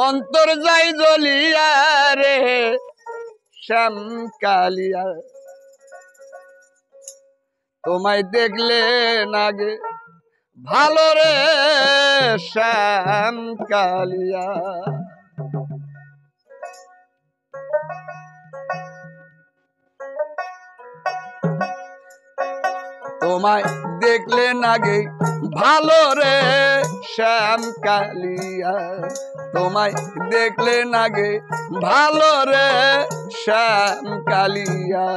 অন্তর যাই জ্বলিয়া রে শ্যাম কালিয়া তোমায় দেখলে নাগে ভালো রে শ্যাম কালিয়া তোমায় দেখলে নাগে ভালো রে শ্যাম কালিয়া তোমায় দেখলে নাগে ভালো রে শ্যাম কালিয়া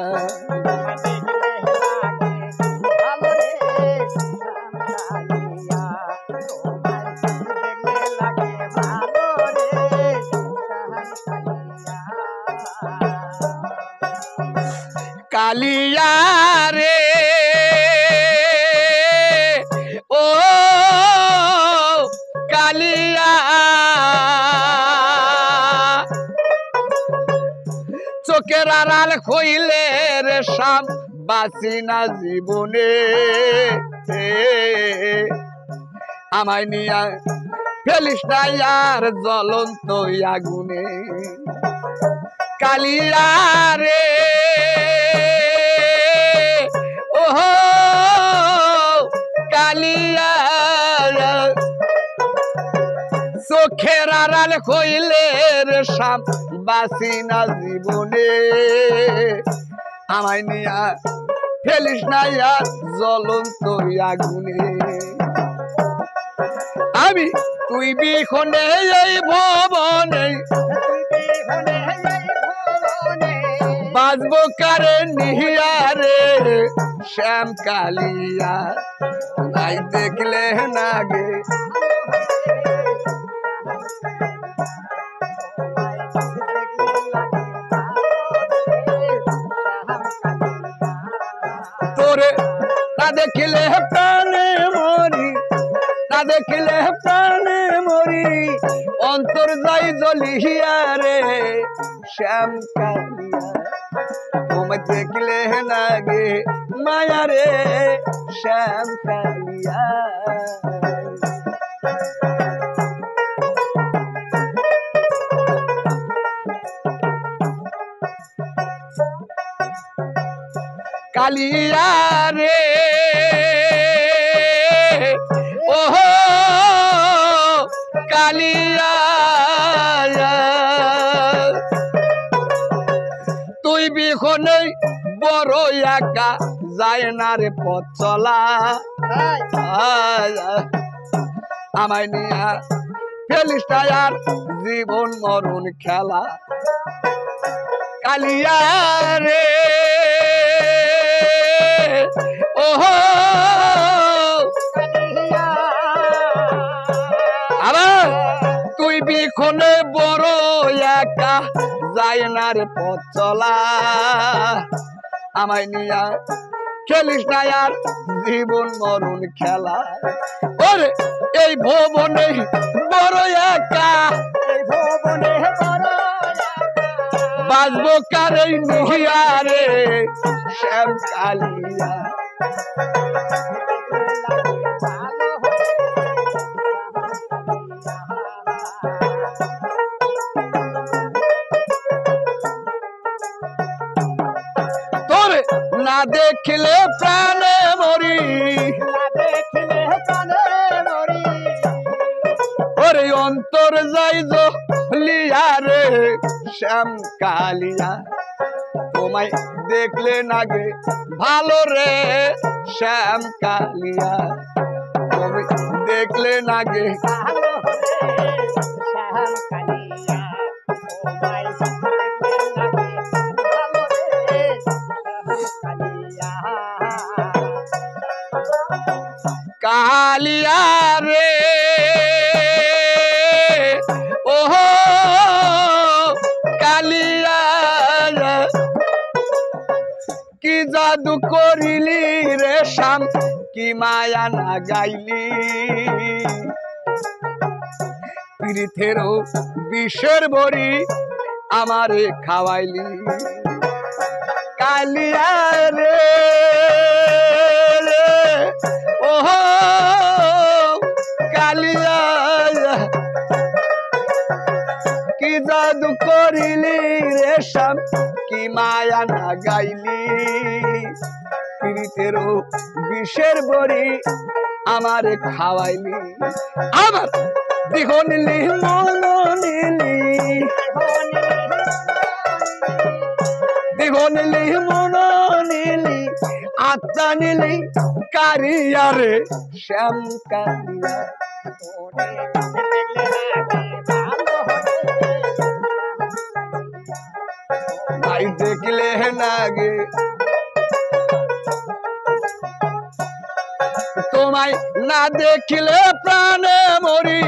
কালিয়া রে ও কালিয়া চোখের আড়াল হইলে রে শ্যাম বাঁচি না জীবনে আমায় নিয়া ফেলিস না আর জ্বলন্ত আগুনে কালিয়া রে ওহো কালিয়া চোখের আড়াল হইলে রে শ্যাম বাঁচি না জীবনে আমায় নিয়া ফেলিস না আর জ্বলন্ত আগুনে আমি তুই বিখনে এই ভবনে বাজবো কারে নিহিয়া রে শ্যাম কালিয়া নাই দেখলে নাগে তোরে না দেখলে প্রাণে মরি না দেখলে প্রাণে মরি অন্তর যাই জ্বলিয়া রে শ্যাম কালিয়া তোমায় দেখলে নাগে মায়া রে শ্যাম কালিয়া কালিয়া রে ওহো কালিয়া তুই বিখনে বড় একা যায় না রে পথ চলা আমায় নিয়া ফেলিস না আর জীবন মরণ খেলা কালিয়া রে ওহো আবার তুই বিখনে বড় একা যায় না রে পথ চলা আমায় নিয়া খেলিস না আর জীবন মরণ খেলা ওরে এই ভবনে বড় একা বাজবো কারে নিহিয়া রে শ্যাম কালিয়া তোরে না দেখলে প্রাণে মরি ওরে অন্তর যাই জ্বলিয়া রে শ্যাম কালিয়া তোমায় দেখলে নাগে ভালো রে শ্যাম কালিয়া তুমি দেখলে নাগে কালিয়া রে ওহো কালিয়া কি জাদু করিলি রে শ্যাম কি মায়া না গাইলি পীড়িতেরও বিষের বড়ি আমারে খাওয়াইলি কালিয়া রে ওহো কালিয়া শ্যাম কি মায়া না গাইলি পীড়িতেরও বিষের বড়ি আমারে খাওয়াইলি আমার দেহ নিলি মন নিলি দেহ নিলি মন নিলি আত্মা নিলি কারিয়ারে শ্যাম কারিয়া ভাই দেখলে লাগে তোমায় না দেখিলে প্রাণে মরি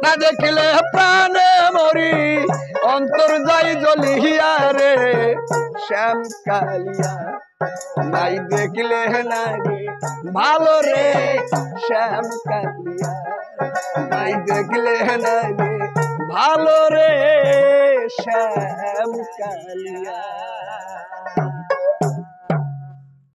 না দেখিলে প্রাণে মরি অন্তর যাই জ্বলিয়া রে শ্যাম কালিয়া নাই দেখলে লাগে ভালো রে শ্যাম কালিয়া নাই দেখলে লাগে ভালো রে শ্যাম কালিয়া